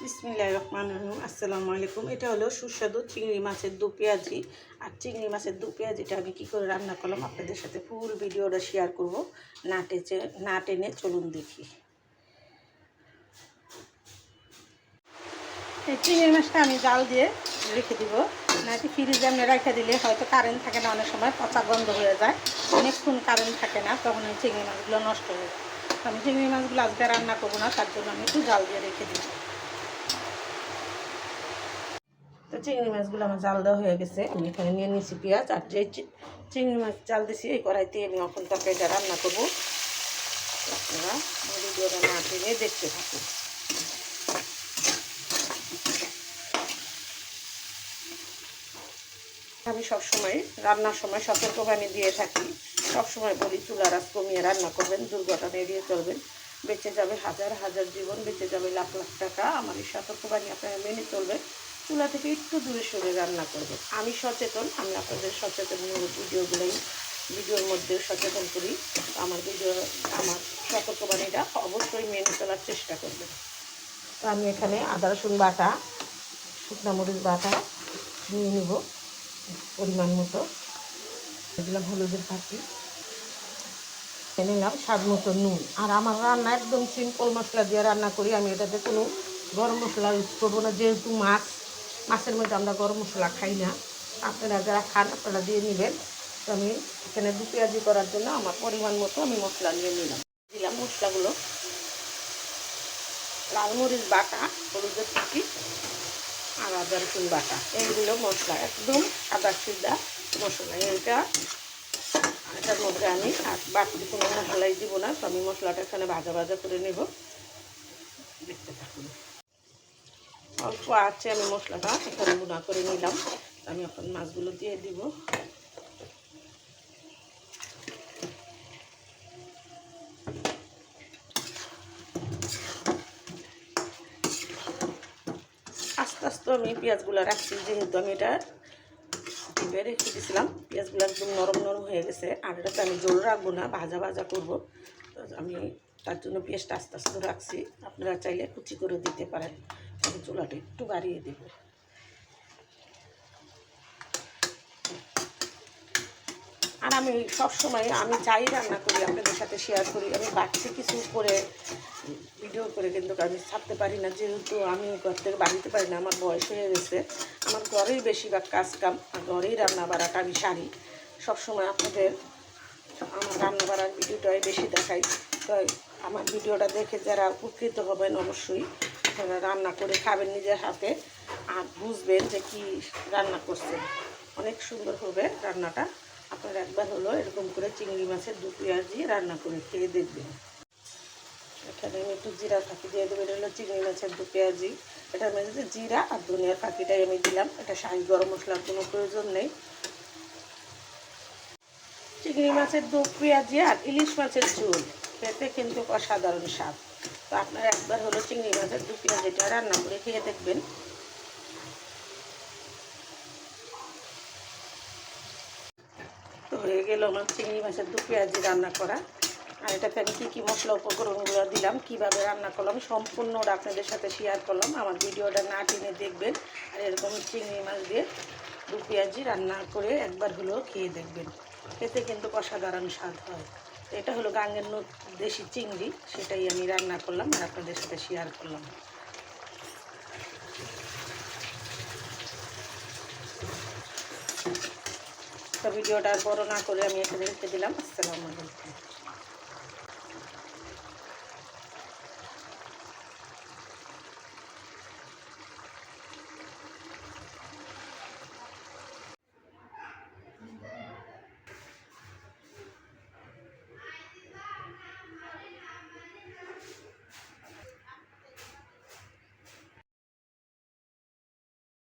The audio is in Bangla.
বিসমিল্লাহির রহমানির রহিম। আসসালামু আলাইকুম। এটা হলো সুস্বাদু চিংড়ি মাছের দু পেঁয়াজি। আর চিংড়ি মাছের দু পেঁয়াজিটা আমি কী করে রান্না করলাম আপনাদের সাথে ফুল ভিডিওটা শেয়ার করব। না টেনে চলুন দেখি। এই চিংড়ি মাছটা আমি জাল দিয়ে রেখে দিব, নাকি ফ্রিজে আমি রেখে দিলে হয়তো কারেন্ট থাকে না, অনেক সময় পচা গন্ধ হয়ে যায়। অনেকক্ষণ কারেন্ট থাকে না, তখন এই চিংড়ি মাছগুলো নষ্ট হয়ে যায়। আমি চিংড়ি মাছগুলো আজকে রান্না করবো না, তার জন্য আমি একটু জাল দিয়ে রেখে দিব। তো চিংড়ি মাছগুলো আমার জাল দেওয়া হয়ে গেছে। আমি এখানে নিয়ে নিয়েছি পেঁয়াজ, আর যে চিংড়ি মাছ জাল দিয়েছি এই কড়াইতে আমি এখন তরকারিটা রান্না করবো। আপনারা ভিডিওটা না টেনে দেখতে থাকুন। আমি সবসময় রান্নার সময় সতর্কবাণী দিয়ে থাকি, সবসময় বলি চুলার আঁচ কমিয়ে রান্না করবেন, দুর্ঘটনা এড়িয়ে চলবেন। বেঁচে যাবে হাজার হাজার জীবন, বেঁচে যাবে লাখ লাখ টাকা। আমার এই সতর্কবাণী আপনারা মেনে চলবেন। চুলা থেকে একটু দূরে সরে রান্না করবেন। আমি সচেতন, আমি আপনাদের সচেতনমূলক ভিডিওর মধ্যে সচেতন করি। আমার সতর্কবাণীটা অবশ্যই মেনে চলার চেষ্টা করবেন। তো আমি এখানে আদা রসুন বাটা, শুকনো মরিচ বাটা নিয়ে নেব পরিমাণ মতো। দিলাম হলুদের পাতি, নিলাম স্বাদ মতো নুন। আর আমার রান্না একদম সিম্পল মশলা দিয়ে রান্না করি। আমি এটাতে কোনো গরম মশলা ইউজ করবো না, যেহেতু মাছের মধ্যে আমরা গরম মশলা খাই না। আপনারা যারা খান আপনারা দিয়ে নেবেন। তো আমি এখানে দু পেঁয়াজি করার জন্য আমার পরিমাণ মতো আমি মশলা নিয়ে নিলাম। দিলাম মশলাগুলো, লাল মরিচ বাটা, হলুদের পাতি আর আদা রসুন বাটা, এইগুলো মশলা একদম সাদা সিধা মশলা। এটার মধ্যে আমি আর বাকি কোনো মশলাই দিব না। তো আমি মশলাটা এখানে ভাজা ভাজা করে নেব, দেখতে থাকুন। অল্প আছে আমি মশলাটা এখানে গুঁড়া করে নিলাম। আমি এখন মাছগুলো দিয়ে দিব। আস্তে আস্তে আমি পেঁয়াজগুলো রাখছি, যেহেতু আমি এটা টিপে রেখে দিয়েছিলাম। পেঁয়াজগুলো একদম নরম নরম হয়ে গেছে। আর এটাতে আমি জল রাখবো না, ভাজা ভাজা করবো। তো আমি তার জন্য পেঁয়াজটা আস্তে আস্তে রাখছি। আপনারা চাইলে কুচি করে দিতে পারেন। আমি চুলাটা একটু বাড়িয়ে দেব। আর আমি সবসময় আমি যাই রান্না করি আপনাদের সাথে শেয়ার করি। আমি বাড়ছে কিছু করে ভিডিও করে কিন্তু আমি ছাড়তে পারি না, যেহেতু আমি ঘর থেকে বাড়িতে পারি না। আমার বয়স হয়ে গেছে, আমার ঘরেই বেশিরভাগ কাজ কাম, আর ঘরেই রান্না বাড়াটা আমি সারি। সবসময় আপনাদের আমার রান্না বাড়ার ভিডিওটাই বেশি দেখাই। তো আমার ভিডিওটা দেখে যারা উপকৃত হবেন, অবশ্যই আপনারা রান্না করে খাবেন নিজের হাতে, আর বুঝবেন যে কি রান্না করছেন। অনেক সুন্দর হবে রান্নাটা। আপনারা একবার হলো এরকম করে চিংড়ি মাছের দু পেঁয়াজি রান্না করে খেয়ে দেখবেন। এখানে আমি একটু জিরা ফাঁকি দিয়ে দেবো। এটা হলো চিংড়ি মাছের দু পেঁয়াজি। এটার মধ্যে জিরা আর ধনিয়ার ফাঁকিটাই আমি দিলাম। এটা শাহি গরম মশলার কোনো প্রয়োজন নেই। চিংড়ি মাছের দু পেঁয়াজি আর ইলিশ মাছের ঝোল খেতে কিন্তু অসাধারণ স্বাদ। তো আপনারা একবার হলো চিংড়ি মাছের দু পেঁয়াজিটা রান্না করে খেয়ে দেখবেন। তো হয়ে গেল আমার চিংড়ি মাছের দু পেঁয়াজি রান্না করা। আর এটাতে আমি কী মশলা উপকরণগুলো দিলাম, কীভাবে রান্না করলাম, সম্পূর্ণটা আপনাদের সাথে শেয়ার করলাম। আমার ভিডিওটা না টেনে দেখবেন। আর এরকম চিংড়ি মাছ দিয়ে দু পেঁয়াজি রান্না করে একবার হলেও খেয়ে দেখবেন। খেতে কিন্তু অসাধারণ স্বাদ হয়। এটা হলো গাঙ্গের দেশি চিংড়ি, সেটাই আমি রান্না করলাম আর আপনাদের সাথে শেয়ার করলাম। তো ভিডিওটা বড় না করে আমি এখানে রেখে দিলাম। আসসালামু আলাইকুম।